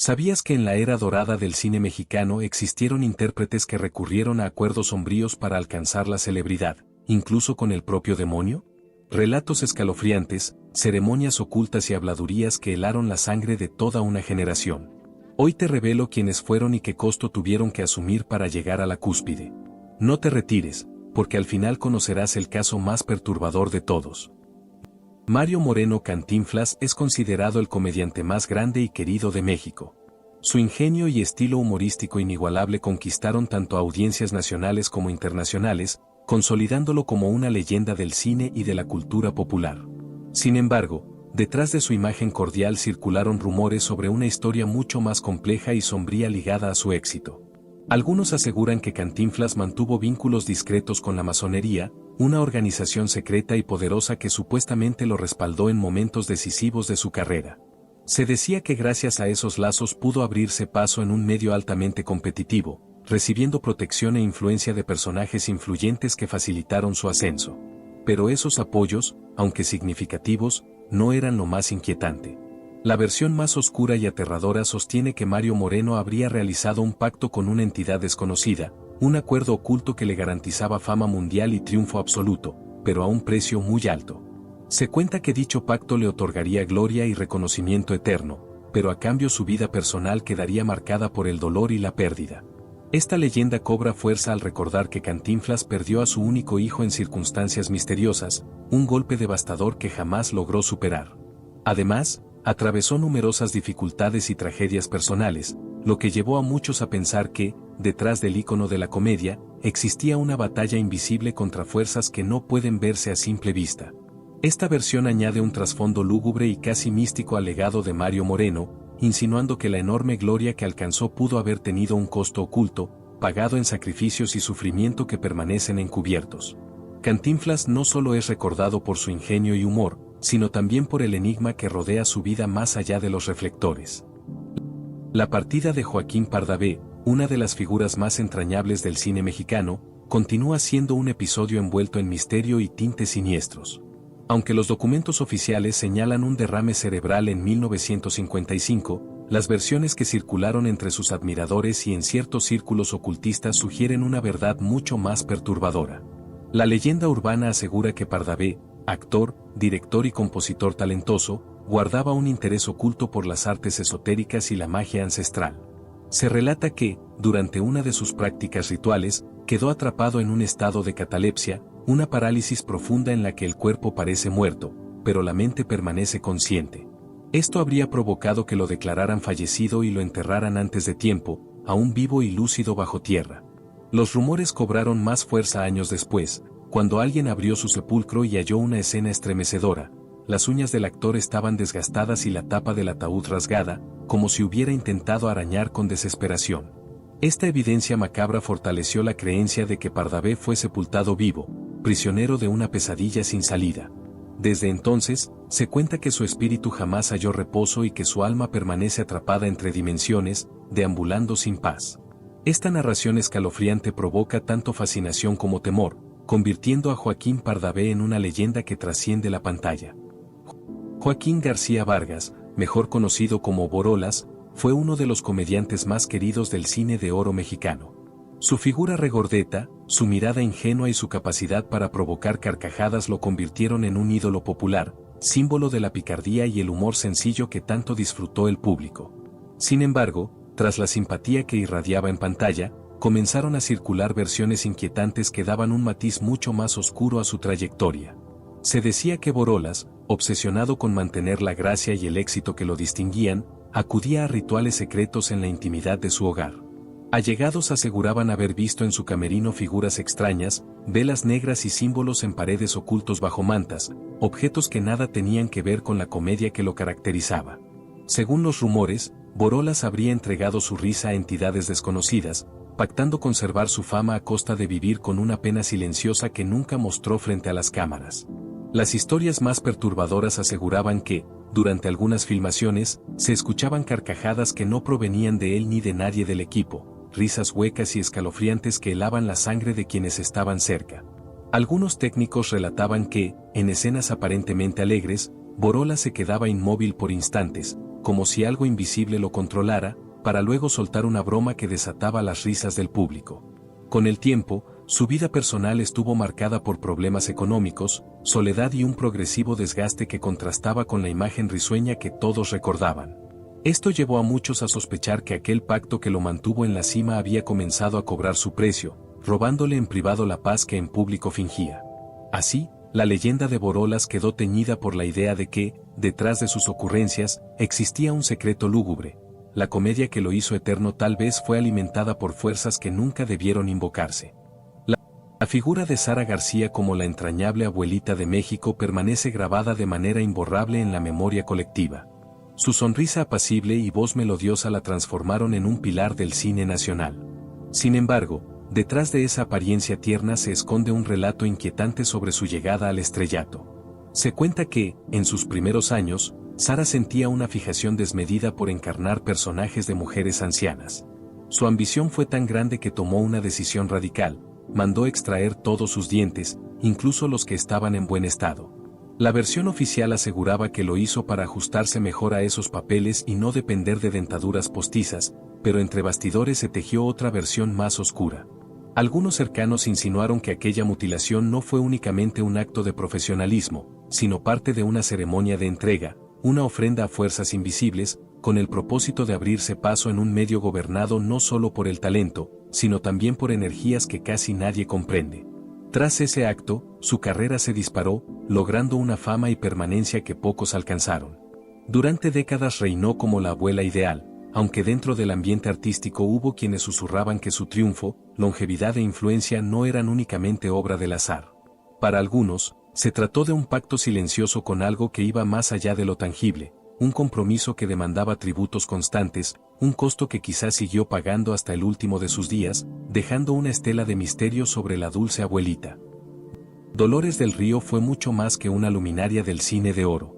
¿Sabías que en la era dorada del cine mexicano existieron intérpretes que recurrieron a acuerdos sombríos para alcanzar la celebridad, incluso con el propio demonio? Relatos escalofriantes, ceremonias ocultas y habladurías que helaron la sangre de toda una generación. Hoy te revelo quiénes fueron y qué costo tuvieron que asumir para llegar a la cúspide. No te retires, porque al final conocerás el caso más perturbador de todos. Mario Moreno Cantinflas es considerado el comediante más grande y querido de México. Su ingenio y estilo humorístico inigualable conquistaron tanto audiencias nacionales como internacionales, consolidándolo como una leyenda del cine y de la cultura popular. Sin embargo, detrás de su imagen cordial circularon rumores sobre una historia mucho más compleja y sombría ligada a su éxito. Algunos aseguran que Cantinflas mantuvo vínculos discretos con la masonería, una organización secreta y poderosa que supuestamente lo respaldó en momentos decisivos de su carrera. Se decía que gracias a esos lazos pudo abrirse paso en un medio altamente competitivo, recibiendo protección e influencia de personajes influyentes que facilitaron su ascenso. Pero esos apoyos, aunque significativos, no eran lo más inquietante. La versión más oscura y aterradora sostiene que Mario Moreno habría realizado un pacto con una entidad desconocida, un acuerdo oculto que le garantizaba fama mundial y triunfo absoluto, pero a un precio muy alto. Se cuenta que dicho pacto le otorgaría gloria y reconocimiento eterno, pero a cambio su vida personal quedaría marcada por el dolor y la pérdida. Esta leyenda cobra fuerza al recordar que Cantinflas perdió a su único hijo en circunstancias misteriosas, un golpe devastador que jamás logró superar. Además, atravesó numerosas dificultades y tragedias personales, lo que llevó a muchos a pensar que, detrás del ícono de la comedia, existía una batalla invisible contra fuerzas que no pueden verse a simple vista. Esta versión añade un trasfondo lúgubre y casi místico al legado de Mario Moreno, insinuando que la enorme gloria que alcanzó pudo haber tenido un costo oculto, pagado en sacrificios y sufrimiento que permanecen encubiertos. Cantinflas no solo es recordado por su ingenio y humor, sino también por el enigma que rodea su vida más allá de los reflectores. La partida de Joaquín Pardavé, una de las figuras más entrañables del cine mexicano, continúa siendo un episodio envuelto en misterio y tintes siniestros. Aunque los documentos oficiales señalan un derrame cerebral en 1955, las versiones que circularon entre sus admiradores y en ciertos círculos ocultistas sugieren una verdad mucho más perturbadora. La leyenda urbana asegura que Pardavé, actor, director y compositor talentoso, guardaba un interés oculto por las artes esotéricas y la magia ancestral. Se relata que, durante una de sus prácticas rituales, quedó atrapado en un estado de catalepsia, una parálisis profunda en la que el cuerpo parece muerto, pero la mente permanece consciente. Esto habría provocado que lo declararan fallecido y lo enterraran antes de tiempo, aún vivo y lúcido bajo tierra. Los rumores cobraron más fuerza años después, cuando alguien abrió su sepulcro y halló una escena estremecedora. Las uñas del actor estaban desgastadas y la tapa del ataúd rasgada, como si hubiera intentado arañar con desesperación. Esta evidencia macabra fortaleció la creencia de que Pardavé fue sepultado vivo, prisionero de una pesadilla sin salida. Desde entonces, se cuenta que su espíritu jamás halló reposo y que su alma permanece atrapada entre dimensiones, deambulando sin paz. Esta narración escalofriante provoca tanto fascinación como temor, convirtiendo a Joaquín Pardavé en una leyenda que trasciende la pantalla. Joaquín García Vargas, mejor conocido como Borolas, fue uno de los comediantes más queridos del cine de oro mexicano. Su figura regordeta, su mirada ingenua y su capacidad para provocar carcajadas lo convirtieron en un ídolo popular, símbolo de la picardía y el humor sencillo que tanto disfrutó el público. Sin embargo, tras la simpatía que irradiaba en pantalla, comenzaron a circular versiones inquietantes que daban un matiz mucho más oscuro a su trayectoria. Se decía que Borolas, obsesionado con mantener la gracia y el éxito que lo distinguían, acudía a rituales secretos en la intimidad de su hogar. Allegados aseguraban haber visto en su camerino figuras extrañas, velas negras y símbolos en paredes ocultos bajo mantas, objetos que nada tenían que ver con la comedia que lo caracterizaba. Según los rumores, Borolas habría entregado su risa a entidades desconocidas, pactando conservar su fama a costa de vivir con una pena silenciosa que nunca mostró frente a las cámaras. Las historias más perturbadoras aseguraban que, durante algunas filmaciones, se escuchaban carcajadas que no provenían de él ni de nadie del equipo, risas huecas y escalofriantes que helaban la sangre de quienes estaban cerca. Algunos técnicos relataban que, en escenas aparentemente alegres, Borolas se quedaba inmóvil por instantes, como si algo invisible lo controlara, para luego soltar una broma que desataba las risas del público. Con el tiempo, su vida personal estuvo marcada por problemas económicos, soledad y un progresivo desgaste que contrastaba con la imagen risueña que todos recordaban. Esto llevó a muchos a sospechar que aquel pacto que lo mantuvo en la cima había comenzado a cobrar su precio, robándole en privado la paz que en público fingía. Así, la leyenda de Borolas quedó teñida por la idea de que, detrás de sus ocurrencias, existía un secreto lúgubre. La comedia que lo hizo eterno tal vez fue alimentada por fuerzas que nunca debieron invocarse. La figura de Sara García como la entrañable abuelita de México permanece grabada de manera imborrable en la memoria colectiva. Su sonrisa apacible y voz melodiosa la transformaron en un pilar del cine nacional. Sin embargo, detrás de esa apariencia tierna se esconde un relato inquietante sobre su llegada al estrellato. Se cuenta que, en sus primeros años, Sara sentía una fijación desmedida por encarnar personajes de mujeres ancianas. Su ambición fue tan grande que tomó una decisión radical: mandó extraer todos sus dientes, incluso los que estaban en buen estado. La versión oficial aseguraba que lo hizo para ajustarse mejor a esos papeles y no depender de dentaduras postizas, pero entre bastidores se tejió otra versión más oscura. Algunos cercanos insinuaron que aquella mutilación no fue únicamente un acto de profesionalismo, sino parte de una ceremonia de entrega, una ofrenda a fuerzas invisibles, con el propósito de abrirse paso en un medio gobernado no solo por el talento, sino también por energías que casi nadie comprende. Tras ese acto, su carrera se disparó, logrando una fama y permanencia que pocos alcanzaron. Durante décadas reinó como la abuela ideal, aunque dentro del ambiente artístico hubo quienes susurraban que su triunfo, longevidad e influencia no eran únicamente obra del azar. Para algunos, se trató de un pacto silencioso con algo que iba más allá de lo tangible, un compromiso que demandaba tributos constantes, un costo que quizás siguió pagando hasta el último de sus días, dejando una estela de misterio sobre la dulce abuelita. Dolores del Río fue mucho más que una luminaria del cine de oro.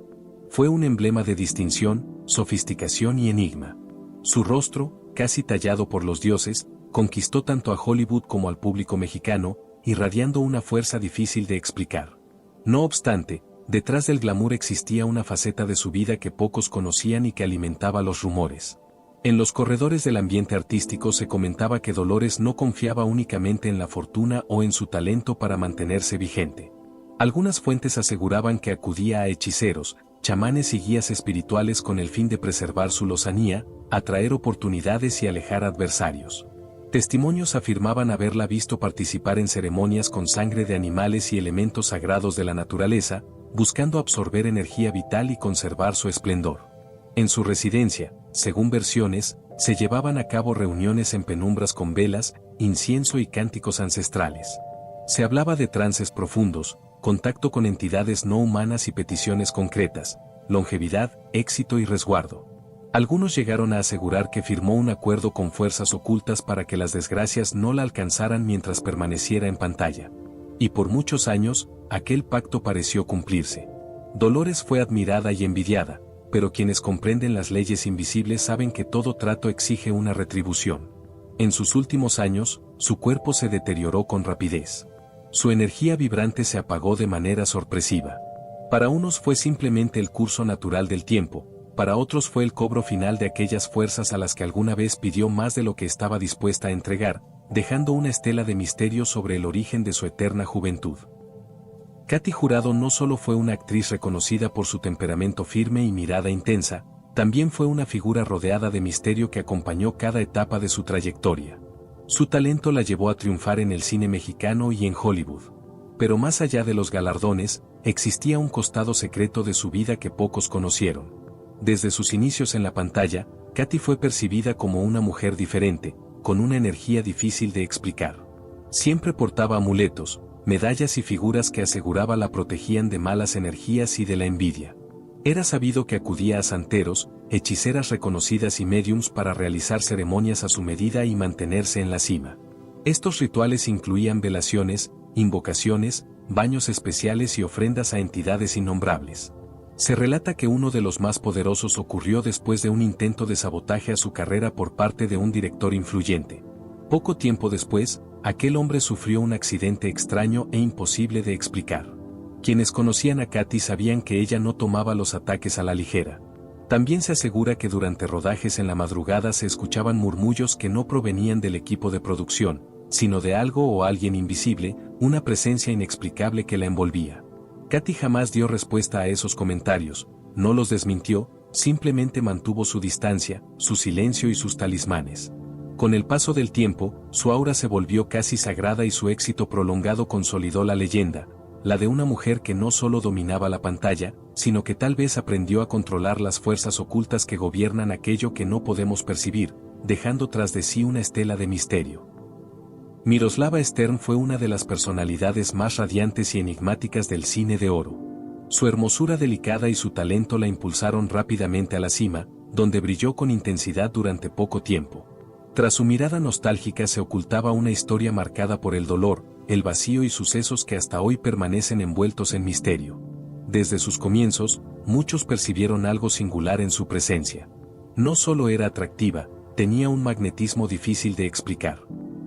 Fue un emblema de distinción, sofisticación y enigma. Su rostro, casi tallado por los dioses, conquistó tanto a Hollywood como al público mexicano, irradiando una fuerza difícil de explicar. No obstante, detrás del glamour existía una faceta de su vida que pocos conocían y que alimentaba los rumores. En los corredores del ambiente artístico se comentaba que Dolores no confiaba únicamente en la fortuna o en su talento para mantenerse vigente. Algunas fuentes aseguraban que acudía a hechiceros, chamanes y guías espirituales con el fin de preservar su lozanía, atraer oportunidades y alejar adversarios. Testimonios afirmaban haberla visto participar en ceremonias con sangre de animales y elementos sagrados de la naturaleza, buscando absorber energía vital y conservar su esplendor. En su residencia, según versiones, se llevaban a cabo reuniones en penumbras con velas, incienso y cánticos ancestrales. Se hablaba de trances profundos, contacto con entidades no humanas y peticiones concretas, longevidad, éxito y resguardo. Algunos llegaron a asegurar que firmó un acuerdo con fuerzas ocultas para que las desgracias no la alcanzaran mientras permaneciera en pantalla. Y por muchos años, aquel pacto pareció cumplirse. Dolores fue admirada y envidiada, pero quienes comprenden las leyes invisibles saben que todo trato exige una retribución. En sus últimos años, su cuerpo se deterioró con rapidez. Su energía vibrante se apagó de manera sorpresiva. Para unos fue simplemente el curso natural del tiempo, para otros fue el cobro final de aquellas fuerzas a las que alguna vez pidió más de lo que estaba dispuesta a entregar, dejando una estela de misterio sobre el origen de su eterna juventud. Katy Jurado no solo fue una actriz reconocida por su temperamento firme y mirada intensa, también fue una figura rodeada de misterio que acompañó cada etapa de su trayectoria. Su talento la llevó a triunfar en el cine mexicano y en Hollywood. Pero más allá de los galardones, existía un costado secreto de su vida que pocos conocieron. Desde sus inicios en la pantalla, Katy fue percibida como una mujer diferente, con una energía difícil de explicar. Siempre portaba amuletos, medallas y figuras que aseguraba la protegían de malas energías y de la envidia. Era sabido que acudía a santeros, hechiceras reconocidas y médiums para realizar ceremonias a su medida y mantenerse en la cima. Estos rituales incluían velaciones, invocaciones, baños especiales y ofrendas a entidades innombrables. Se relata que uno de los más poderosos ocurrió después de un intento de sabotaje a su carrera por parte de un director influyente. Poco tiempo después, aquel hombre sufrió un accidente extraño e imposible de explicar. Quienes conocían a Katy sabían que ella no tomaba los ataques a la ligera. También se asegura que durante rodajes en la madrugada se escuchaban murmullos que no provenían del equipo de producción, sino de algo o alguien invisible, una presencia inexplicable que la envolvía. Katy jamás dio respuesta a esos comentarios, no los desmintió, simplemente mantuvo su distancia, su silencio y sus talismanes. Con el paso del tiempo, su aura se volvió casi sagrada y su éxito prolongado consolidó la leyenda, la de una mujer que no solo dominaba la pantalla, sino que tal vez aprendió a controlar las fuerzas ocultas que gobiernan aquello que no podemos percibir, dejando tras de sí una estela de misterio. Miroslava Stern fue una de las personalidades más radiantes y enigmáticas del cine de oro. Su hermosura delicada y su talento la impulsaron rápidamente a la cima, donde brilló con intensidad durante poco tiempo. Tras su mirada nostálgica se ocultaba una historia marcada por el dolor, el vacío y sucesos que hasta hoy permanecen envueltos en misterio. Desde sus comienzos, muchos percibieron algo singular en su presencia. No solo era atractiva, tenía un magnetismo difícil de explicar.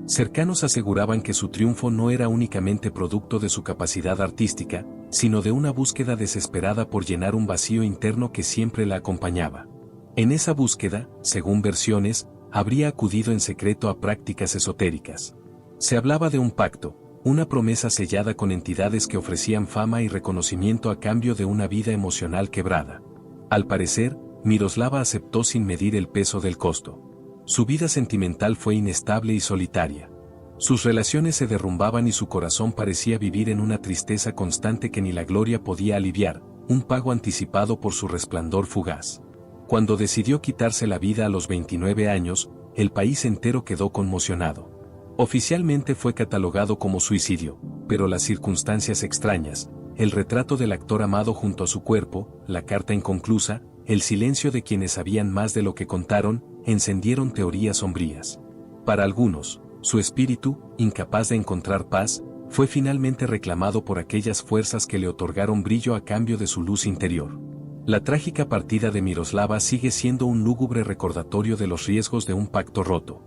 Cercanos aseguraban que su triunfo no era únicamente producto de su capacidad artística, sino de una búsqueda desesperada por llenar un vacío interno que siempre la acompañaba. En esa búsqueda, según versiones, habría acudido en secreto a prácticas esotéricas. Se hablaba de un pacto, una promesa sellada con entidades que ofrecían fama y reconocimiento a cambio de una vida emocional quebrada. Al parecer, Miroslava aceptó sin medir el peso del costo. Su vida sentimental fue inestable y solitaria. Sus relaciones se derrumbaban y su corazón parecía vivir en una tristeza constante que ni la gloria podía aliviar, un pago anticipado por su resplandor fugaz. Cuando decidió quitarse la vida a los 29 años, el país entero quedó conmocionado. Oficialmente fue catalogado como suicidio, pero las circunstancias extrañas, el retrato del actor amado junto a su cuerpo, la carta inconclusa, el silencio de quienes sabían más de lo que contaron, encendieron teorías sombrías. Para algunos, su espíritu, incapaz de encontrar paz, fue finalmente reclamado por aquellas fuerzas que le otorgaron brillo a cambio de su luz interior. La trágica partida de Miroslava sigue siendo un lúgubre recordatorio de los riesgos de un pacto roto.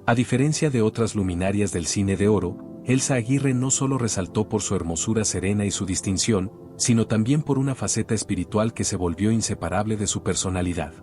A diferencia de otras luminarias del cine de oro, Elsa Aguirre no solo resaltó por su hermosura serena y su distinción, sino también por una faceta espiritual que se volvió inseparable de su personalidad.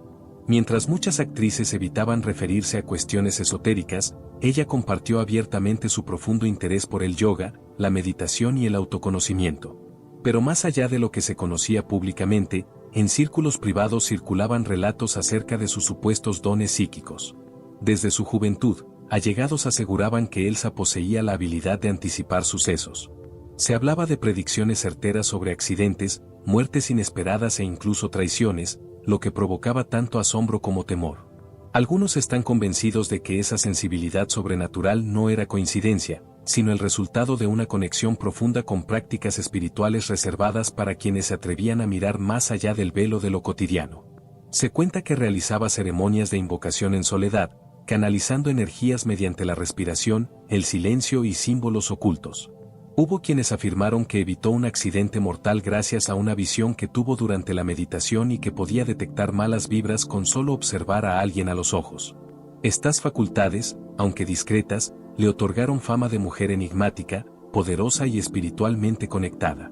Mientras muchas actrices evitaban referirse a cuestiones esotéricas, ella compartió abiertamente su profundo interés por el yoga, la meditación y el autoconocimiento. Pero más allá de lo que se conocía públicamente, en círculos privados circulaban relatos acerca de sus supuestos dones psíquicos. Desde su juventud, allegados aseguraban que Elsa poseía la habilidad de anticipar sucesos. Se hablaba de predicciones certeras sobre accidentes, muertes inesperadas e incluso traiciones, lo que provocaba tanto asombro como temor. Algunos están convencidos de que esa sensibilidad sobrenatural no era coincidencia, sino el resultado de una conexión profunda con prácticas espirituales reservadas para quienes se atrevían a mirar más allá del velo de lo cotidiano. Se cuenta que realizaba ceremonias de invocación en soledad, canalizando energías mediante la respiración, el silencio y símbolos ocultos. Hubo quienes afirmaron que evitó un accidente mortal gracias a una visión que tuvo durante la meditación y que podía detectar malas vibras con solo observar a alguien a los ojos. Estas facultades, aunque discretas, le otorgaron fama de mujer enigmática, poderosa y espiritualmente conectada.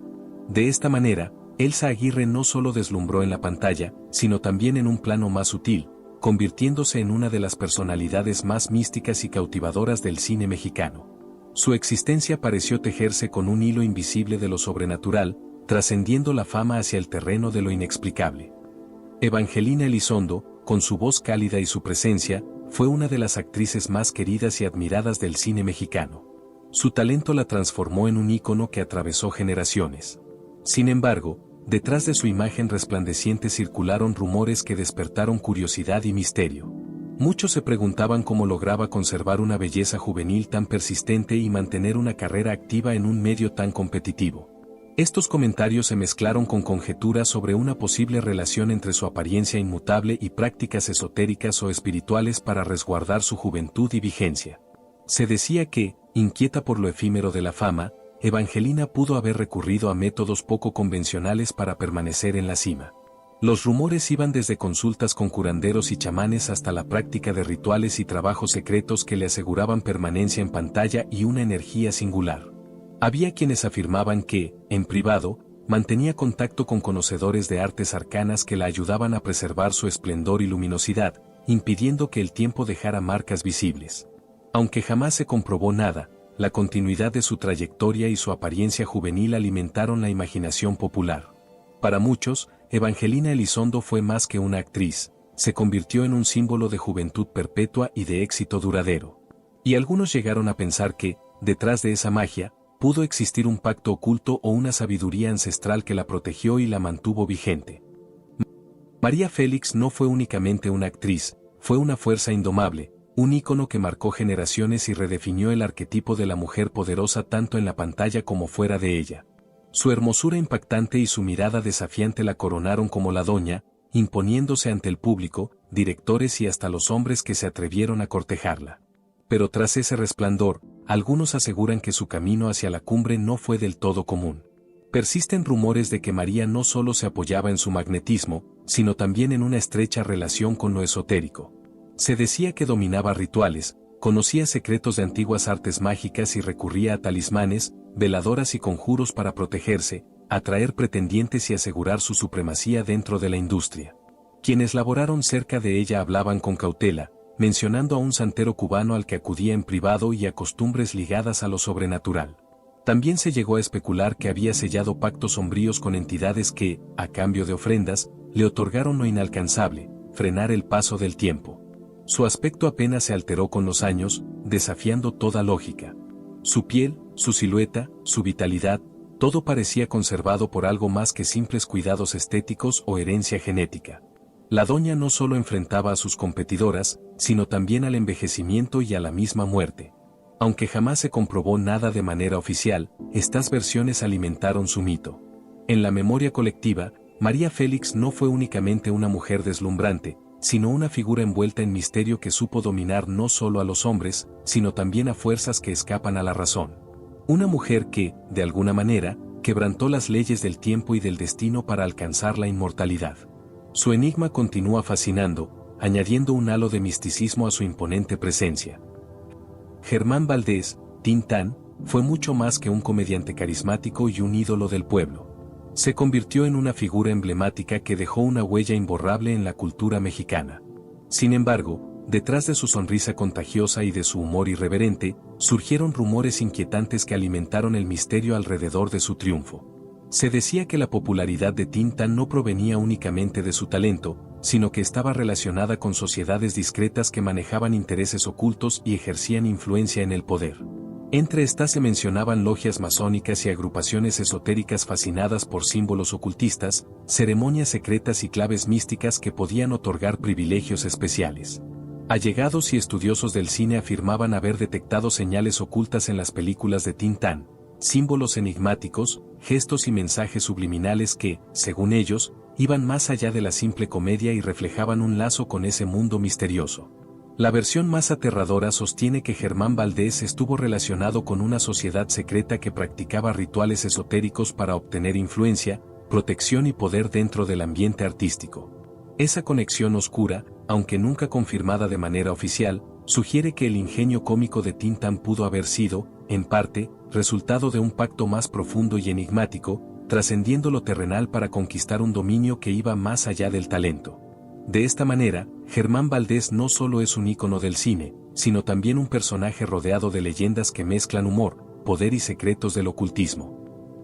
De esta manera, Elsa Aguirre no solo deslumbró en la pantalla, sino también en un plano más sutil, convirtiéndose en una de las personalidades más místicas y cautivadoras del cine mexicano. Su existencia pareció tejerse con un hilo invisible de lo sobrenatural, trascendiendo la fama hacia el terreno de lo inexplicable. Evangelina Elizondo, con su voz cálida y su presencia, fue una de las actrices más queridas y admiradas del cine mexicano. Su talento la transformó en un ícono que atravesó generaciones. Sin embargo, detrás de su imagen resplandeciente circularon rumores que despertaron curiosidad y misterio. Muchos se preguntaban cómo lograba conservar una belleza juvenil tan persistente y mantener una carrera activa en un medio tan competitivo. Estos comentarios se mezclaron con conjeturas sobre una posible relación entre su apariencia inmutable y prácticas esotéricas o espirituales para resguardar su juventud y vigencia. Se decía que, inquieta por lo efímero de la fama, Evangelina pudo haber recurrido a métodos poco convencionales para permanecer en la cima. Los rumores iban desde consultas con curanderos y chamanes hasta la práctica de rituales y trabajos secretos que le aseguraban permanencia en pantalla y una energía singular. Había quienes afirmaban que, en privado, mantenía contacto con conocedores de artes arcanas que la ayudaban a preservar su esplendor y luminosidad, impidiendo que el tiempo dejara marcas visibles. Aunque jamás se comprobó nada, la continuidad de su trayectoria y su apariencia juvenil alimentaron la imaginación popular. Para muchos, Evangelina Elizondo fue más que una actriz, se convirtió en un símbolo de juventud perpetua y de éxito duradero. Y algunos llegaron a pensar que, detrás de esa magia, pudo existir un pacto oculto o una sabiduría ancestral que la protegió y la mantuvo vigente. María Félix no fue únicamente una actriz, fue una fuerza indomable, un ícono que marcó generaciones y redefinió el arquetipo de la mujer poderosa tanto en la pantalla como fuera de ella. Su hermosura impactante y su mirada desafiante la coronaron como la doña, imponiéndose ante el público, directores y hasta los hombres que se atrevieron a cortejarla. Pero tras ese resplandor, algunos aseguran que su camino hacia la cumbre no fue del todo común. Persisten rumores de que María no solo se apoyaba en su magnetismo, sino también en una estrecha relación con lo esotérico. Se decía que dominaba rituales, conocía secretos de antiguas artes mágicas y recurría a talismanes, veladoras y conjuros para protegerse, atraer pretendientes y asegurar su supremacía dentro de la industria. Quienes laboraron cerca de ella hablaban con cautela, mencionando a un santero cubano al que acudía en privado y a costumbres ligadas a lo sobrenatural. También se llegó a especular que había sellado pactos sombríos con entidades que, a cambio de ofrendas, le otorgaron lo inalcanzable, frenar el paso del tiempo. Su aspecto apenas se alteró con los años, desafiando toda lógica. Su piel, su silueta, su vitalidad, todo parecía conservado por algo más que simples cuidados estéticos o herencia genética. La doña no solo enfrentaba a sus competidoras, sino también al envejecimiento y a la misma muerte. Aunque jamás se comprobó nada de manera oficial, estas versiones alimentaron su mito. En la memoria colectiva, María Félix no fue únicamente una mujer deslumbrante, sino una figura envuelta en misterio que supo dominar no solo a los hombres, sino también a fuerzas que escapan a la razón. Una mujer que, de alguna manera, quebrantó las leyes del tiempo y del destino para alcanzar la inmortalidad. Su enigma continúa fascinando, añadiendo un halo de misticismo a su imponente presencia. Germán Valdés, Tintán, fue mucho más que un comediante carismático y un ídolo del pueblo. Se convirtió en una figura emblemática que dejó una huella imborrable en la cultura mexicana. Sin embargo, detrás de su sonrisa contagiosa y de su humor irreverente, surgieron rumores inquietantes que alimentaron el misterio alrededor de su triunfo. Se decía que la popularidad de Tintán no provenía únicamente de su talento, sino que estaba relacionada con sociedades discretas que manejaban intereses ocultos y ejercían influencia en el poder. Entre estas se mencionaban logias masónicas y agrupaciones esotéricas fascinadas por símbolos ocultistas, ceremonias secretas y claves místicas que podían otorgar privilegios especiales. Allegados y estudiosos del cine afirmaban haber detectado señales ocultas en las películas de Tintán, símbolos enigmáticos, gestos y mensajes subliminales que, según ellos, iban más allá de la simple comedia y reflejaban un lazo con ese mundo misterioso. La versión más aterradora sostiene que Germán Valdés estuvo relacionado con una sociedad secreta que practicaba rituales esotéricos para obtener influencia, protección y poder dentro del ambiente artístico. Esa conexión oscura, aunque nunca confirmada de manera oficial, sugiere que el ingenio cómico de Tintán pudo haber sido, en parte, resultado de un pacto más profundo y enigmático, trascendiendo lo terrenal para conquistar un dominio que iba más allá del talento. De esta manera, Germán Valdés no solo es un ícono del cine, sino también un personaje rodeado de leyendas que mezclan humor, poder y secretos del ocultismo.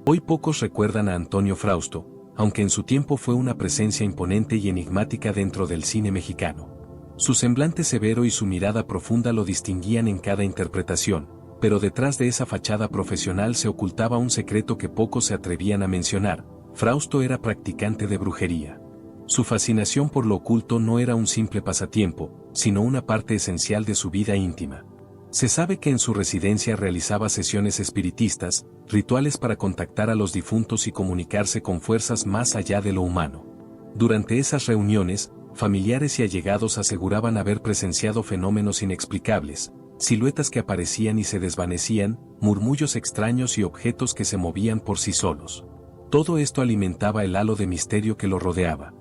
Hoy pocos recuerdan a Antonio Frausto, aunque en su tiempo fue una presencia imponente y enigmática dentro del cine mexicano. Su semblante severo y su mirada profunda lo distinguían en cada interpretación, pero detrás de esa fachada profesional se ocultaba un secreto que pocos se atrevían a mencionar: Frausto era practicante de brujería. Su fascinación por lo oculto no era un simple pasatiempo, sino una parte esencial de su vida íntima. Se sabe que en su residencia realizaba sesiones espiritistas, rituales para contactar a los difuntos y comunicarse con fuerzas más allá de lo humano. Durante esas reuniones, familiares y allegados aseguraban haber presenciado fenómenos inexplicables, siluetas que aparecían y se desvanecían, murmullos extraños y objetos que se movían por sí solos. Todo esto alimentaba el halo de misterio que lo rodeaba.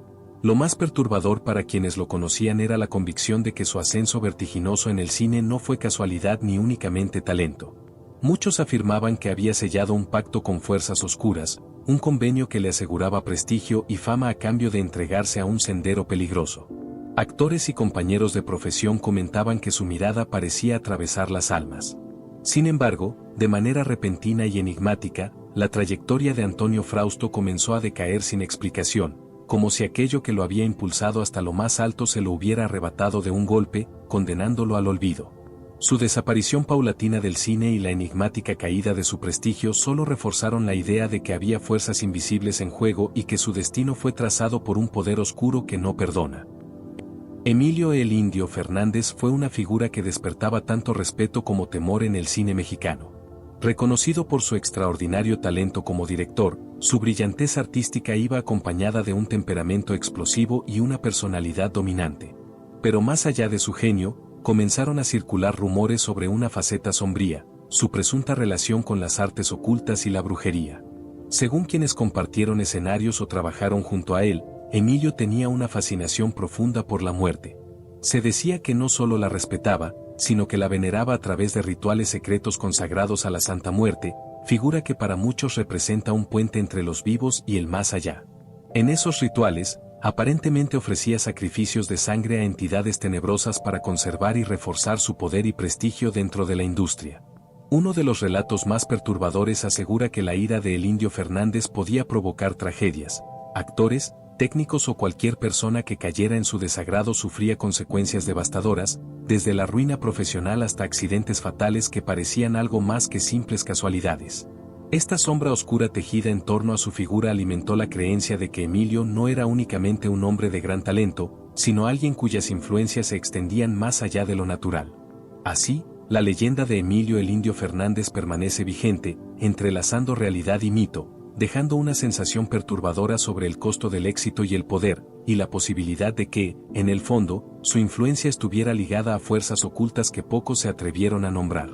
Lo más perturbador para quienes lo conocían era la convicción de que su ascenso vertiginoso en el cine no fue casualidad ni únicamente talento. Muchos afirmaban que había sellado un pacto con fuerzas oscuras, un convenio que le aseguraba prestigio y fama a cambio de entregarse a un sendero peligroso. Actores y compañeros de profesión comentaban que su mirada parecía atravesar las almas. Sin embargo, de manera repentina y enigmática, la trayectoria de Antonio Frausto comenzó a decaer sin explicación, como si aquello que lo había impulsado hasta lo más alto se lo hubiera arrebatado de un golpe, condenándolo al olvido. Su desaparición paulatina del cine y la enigmática caída de su prestigio solo reforzaron la idea de que había fuerzas invisibles en juego y que su destino fue trazado por un poder oscuro que no perdona. Emilio "el Indio" Fernández fue una figura que despertaba tanto respeto como temor en el cine mexicano. Reconocido por su extraordinario talento como director, su brillantez artística iba acompañada de un temperamento explosivo y una personalidad dominante. Pero más allá de su genio, comenzaron a circular rumores sobre una faceta sombría, su presunta relación con las artes ocultas y la brujería. Según quienes compartieron escenarios o trabajaron junto a él, Emilio tenía una fascinación profunda por la muerte. Se decía que no solo la respetaba, sino que la veneraba a través de rituales secretos consagrados a la Santa Muerte, figura que para muchos representa un puente entre los vivos y el más allá. En esos rituales, aparentemente ofrecía sacrificios de sangre a entidades tenebrosas para conservar y reforzar su poder y prestigio dentro de la industria. Uno de los relatos más perturbadores asegura que la ira de El Indio Fernández podía provocar tragedias. Actores, técnicos o cualquier persona que cayera en su desagrado sufría consecuencias devastadoras, desde la ruina profesional hasta accidentes fatales que parecían algo más que simples casualidades. Esta sombra oscura tejida en torno a su figura alimentó la creencia de que Emilio no era únicamente un hombre de gran talento, sino alguien cuyas influencias se extendían más allá de lo natural. Así, la leyenda de Emilio "el Indio" Fernández permanece vigente, entrelazando realidad y mito, dejando una sensación perturbadora sobre el costo del éxito y el poder, y la posibilidad de que, en el fondo, su influencia estuviera ligada a fuerzas ocultas que pocos se atrevieron a nombrar.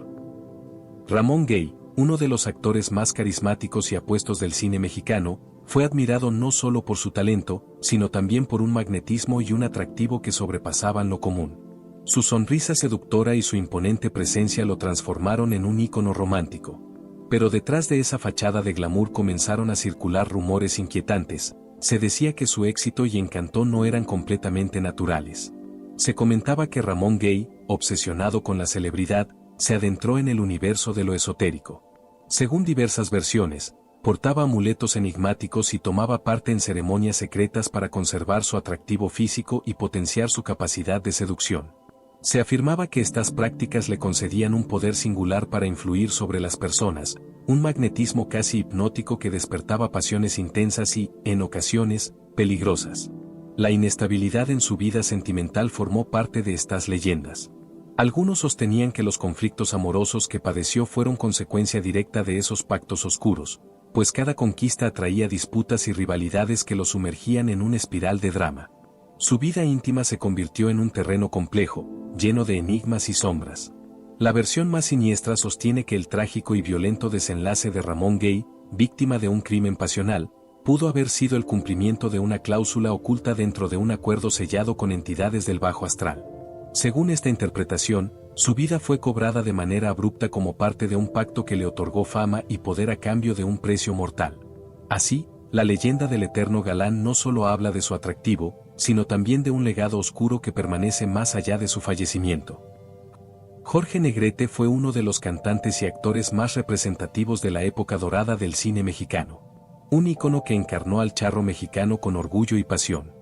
Ramón Gay, uno de los actores más carismáticos y apuestos del cine mexicano, fue admirado no solo por su talento, sino también por un magnetismo y un atractivo que sobrepasaban lo común. Su sonrisa seductora y su imponente presencia lo transformaron en un ícono romántico. Pero detrás de esa fachada de glamour comenzaron a circular rumores inquietantes. Se decía que su éxito y encanto no eran completamente naturales. Se comentaba que Ramón Gay, obsesionado con la celebridad, se adentró en el universo de lo esotérico. Según diversas versiones, portaba amuletos enigmáticos y tomaba parte en ceremonias secretas para conservar su atractivo físico y potenciar su capacidad de seducción. Se afirmaba que estas prácticas le concedían un poder singular para influir sobre las personas, un magnetismo casi hipnótico que despertaba pasiones intensas y, en ocasiones, peligrosas. La inestabilidad en su vida sentimental formó parte de estas leyendas. Algunos sostenían que los conflictos amorosos que padeció fueron consecuencia directa de esos pactos oscuros, pues cada conquista atraía disputas y rivalidades que lo sumergían en una espiral de drama. Su vida íntima se convirtió en un terreno complejo, lleno de enigmas y sombras. La versión más siniestra sostiene que el trágico y violento desenlace de Ramón Gay, víctima de un crimen pasional, pudo haber sido el cumplimiento de una cláusula oculta dentro de un acuerdo sellado con entidades del bajo astral. Según esta interpretación, su vida fue cobrada de manera abrupta como parte de un pacto que le otorgó fama y poder a cambio de un precio mortal. Así, la leyenda del eterno galán no solo habla de su atractivo, sino también de un legado oscuro que permanece más allá de su fallecimiento. Jorge Negrete fue uno de los cantantes y actores más representativos de la época dorada del cine mexicano. Un ícono que encarnó al charro mexicano con orgullo y pasión.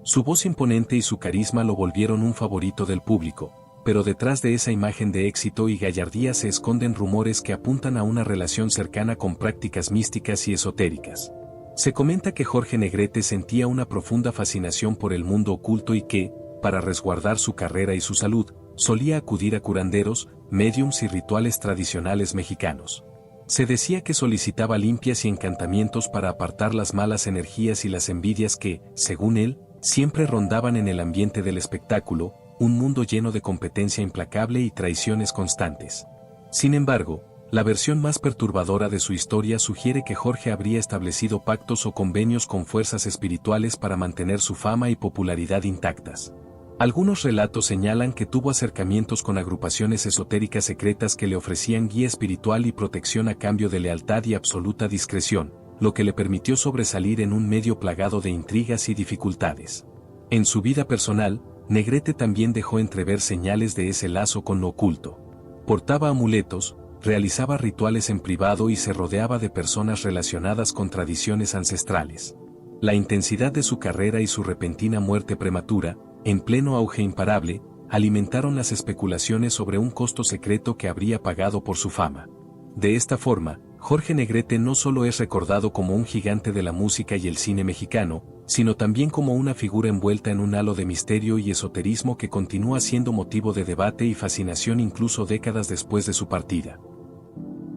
Su voz imponente y su carisma lo volvieron un favorito del público, pero detrás de esa imagen de éxito y gallardía se esconden rumores que apuntan a una relación cercana con prácticas místicas y esotéricas. Se comenta que Jorge Negrete sentía una profunda fascinación por el mundo oculto y que, para resguardar su carrera y su salud, solía acudir a curanderos, médiums y rituales tradicionales mexicanos. Se decía que solicitaba limpias y encantamientos para apartar las malas energías y las envidias que, según él, siempre rondaban en el ambiente del espectáculo, un mundo lleno de competencia implacable y traiciones constantes. Sin embargo, la versión más perturbadora de su historia sugiere que Jorge habría establecido pactos o convenios con fuerzas espirituales para mantener su fama y popularidad intactas. Algunos relatos señalan que tuvo acercamientos con agrupaciones esotéricas secretas que le ofrecían guía espiritual y protección a cambio de lealtad y absoluta discreción, lo que le permitió sobresalir en un medio plagado de intrigas y dificultades. En su vida personal, Negrete también dejó entrever señales de ese lazo con lo oculto. Portaba amuletos, realizaba rituales en privado y se rodeaba de personas relacionadas con tradiciones ancestrales. La intensidad de su carrera y su repentina muerte prematura, en pleno auge imparable, alimentaron las especulaciones sobre un costo secreto que habría pagado por su fama. De esta forma, Jorge Negrete no solo es recordado como un gigante de la música y el cine mexicano, sino también como una figura envuelta en un halo de misterio y esoterismo que continúa siendo motivo de debate y fascinación incluso décadas después de su partida.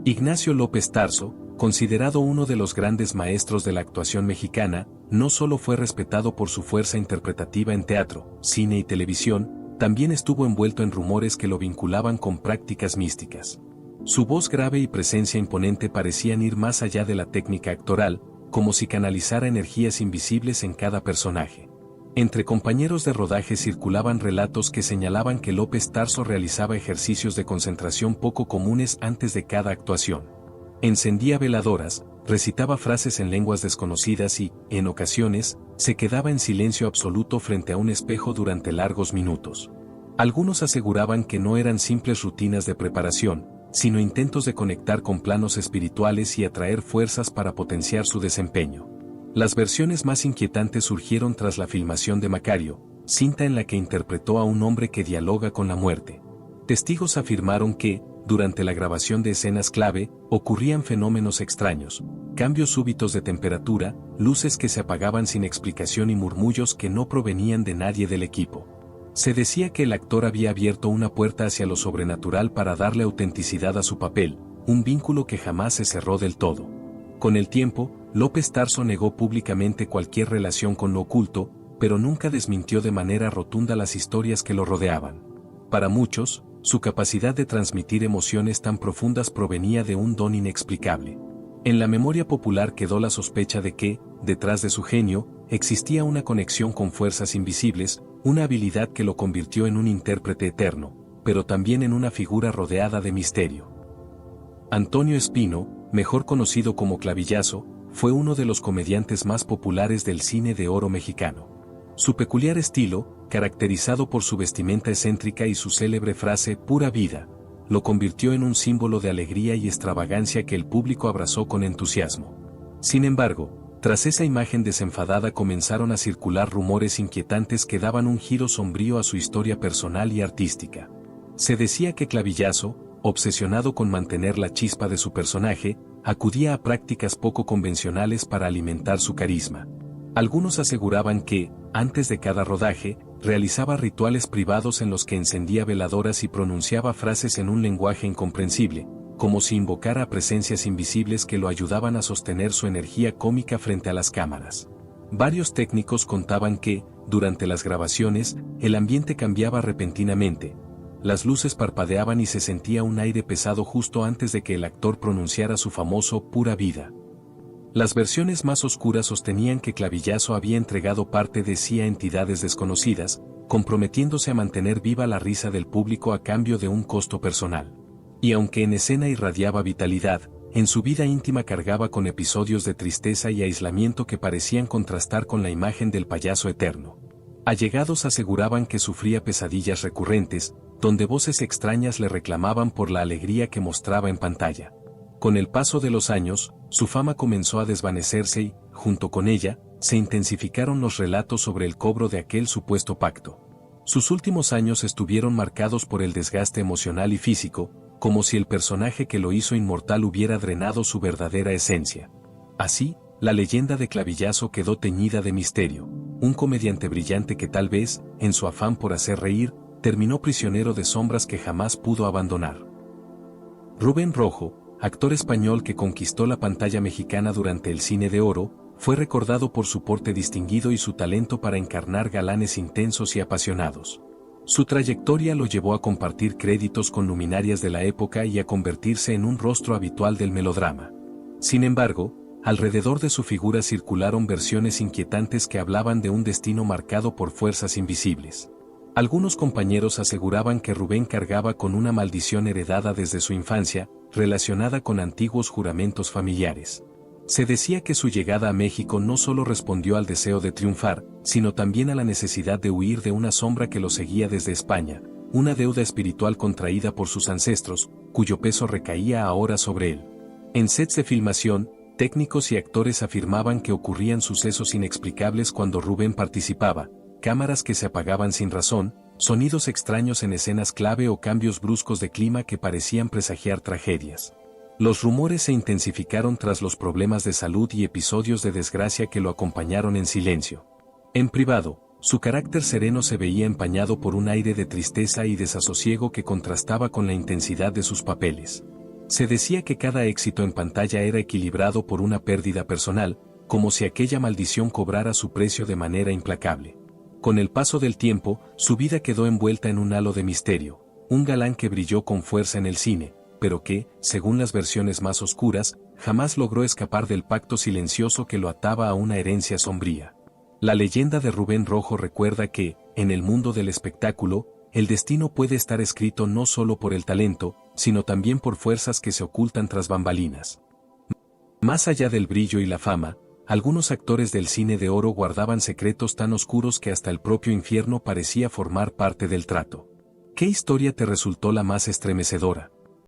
Ignacio López Tarso, considerado uno de los grandes maestros de la actuación mexicana, no solo fue respetado por su fuerza interpretativa en teatro, cine y televisión, también estuvo envuelto en rumores que lo vinculaban con prácticas místicas. Su voz grave y presencia imponente parecían ir más allá de la técnica actoral, como si canalizara energías invisibles en cada personaje. Entre compañeros de rodaje circulaban relatos que señalaban que López Tarso realizaba ejercicios de concentración poco comunes antes de cada actuación. Encendía veladoras, recitaba frases en lenguas desconocidas y, en ocasiones, se quedaba en silencio absoluto frente a un espejo durante largos minutos. Algunos aseguraban que no eran simples rutinas de preparación, sino intentos de conectar con planos espirituales y atraer fuerzas para potenciar su desempeño. Las versiones más inquietantes surgieron tras la filmación de Macario, cinta en la que interpretó a un hombre que dialoga con la muerte. Testigos afirmaron que, durante la grabación de escenas clave, ocurrían fenómenos extraños, cambios súbitos de temperatura, luces que se apagaban sin explicación y murmullos que no provenían de nadie del equipo. Se decía que el actor había abierto una puerta hacia lo sobrenatural para darle autenticidad a su papel, un vínculo que jamás se cerró del todo. Con el tiempo, López Tarso negó públicamente cualquier relación con lo oculto, pero nunca desmintió de manera rotunda las historias que lo rodeaban. Para muchos, su capacidad de transmitir emociones tan profundas provenía de un don inexplicable. En la memoria popular quedó la sospecha de que, detrás de su genio, existía una conexión con fuerzas invisibles, una habilidad que lo convirtió en un intérprete eterno, pero también en una figura rodeada de misterio. Antonio Espino, mejor conocido como Clavillazo, fue uno de los comediantes más populares del cine de oro mexicano. Su peculiar estilo, caracterizado por su vestimenta excéntrica y su célebre frase "pura vida", lo convirtió en un símbolo de alegría y extravagancia que el público abrazó con entusiasmo. Sin embargo, tras esa imagen desenfadada comenzaron a circular rumores inquietantes que daban un giro sombrío a su historia personal y artística. Se decía que Clavillazo, obsesionado con mantener la chispa de su personaje, acudía a prácticas poco convencionales para alimentar su carisma. Algunos aseguraban que, antes de cada rodaje, realizaba rituales privados en los que encendía veladoras y pronunciaba frases en un lenguaje incomprensible, como si invocara a presencias invisibles que lo ayudaban a sostener su energía cómica frente a las cámaras. Varios técnicos contaban que, durante las grabaciones, el ambiente cambiaba repentinamente. Las luces parpadeaban y se sentía un aire pesado justo antes de que el actor pronunciara su famoso "pura vida". Las versiones más oscuras sostenían que Clavillazo había entregado parte de sí a entidades desconocidas, comprometiéndose a mantener viva la risa del público a cambio de un costo personal. Y aunque en escena irradiaba vitalidad, en su vida íntima cargaba con episodios de tristeza y aislamiento que parecían contrastar con la imagen del payaso eterno. Allegados aseguraban que sufría pesadillas recurrentes, donde voces extrañas le reclamaban por la alegría que mostraba en pantalla. Con el paso de los años, su fama comenzó a desvanecerse y, junto con ella, se intensificaron los relatos sobre el cobro de aquel supuesto pacto. Sus últimos años estuvieron marcados por el desgaste emocional y físico, como si el personaje que lo hizo inmortal hubiera drenado su verdadera esencia. Así, la leyenda de Clavillazo quedó teñida de misterio, un comediante brillante que tal vez, en su afán por hacer reír, terminó prisionero de sombras que jamás pudo abandonar. Rubén Rojo, actor español que conquistó la pantalla mexicana durante el cine de oro, fue recordado por su porte distinguido y su talento para encarnar galanes intensos y apasionados. Su trayectoria lo llevó a compartir créditos con luminarias de la época y a convertirse en un rostro habitual del melodrama. Sin embargo, alrededor de su figura circularon versiones inquietantes que hablaban de un destino marcado por fuerzas invisibles. Algunos compañeros aseguraban que Rubén cargaba con una maldición heredada desde su infancia, relacionada con antiguos juramentos familiares. Se decía que su llegada a México no solo respondió al deseo de triunfar, sino también a la necesidad de huir de una sombra que lo seguía desde España, una deuda espiritual contraída por sus ancestros, cuyo peso recaía ahora sobre él. En sets de filmación, técnicos y actores afirmaban que ocurrían sucesos inexplicables cuando Rubén participaba, cámaras que se apagaban sin razón, sonidos extraños en escenas clave o cambios bruscos de clima que parecían presagiar tragedias. Los rumores se intensificaron tras los problemas de salud y episodios de desgracia que lo acompañaron en silencio. En privado, su carácter sereno se veía empañado por un aire de tristeza y desasosiego que contrastaba con la intensidad de sus papeles. Se decía que cada éxito en pantalla era equilibrado por una pérdida personal, como si aquella maldición cobrara su precio de manera implacable. Con el paso del tiempo, su vida quedó envuelta en un halo de misterio, un galán que brilló con fuerza en el cine, pero que, según las versiones más oscuras, jamás logró escapar del pacto silencioso que lo ataba a una herencia sombría. La leyenda de Rubén Rojo recuerda que, en el mundo del espectáculo, el destino puede estar escrito no solo por el talento, sino también por fuerzas que se ocultan tras bambalinas. Más allá del brillo y la fama, algunos actores del cine de oro guardaban secretos tan oscuros que hasta el propio infierno parecía formar parte del trato. ¿Qué historia te resultó la más estremecedora?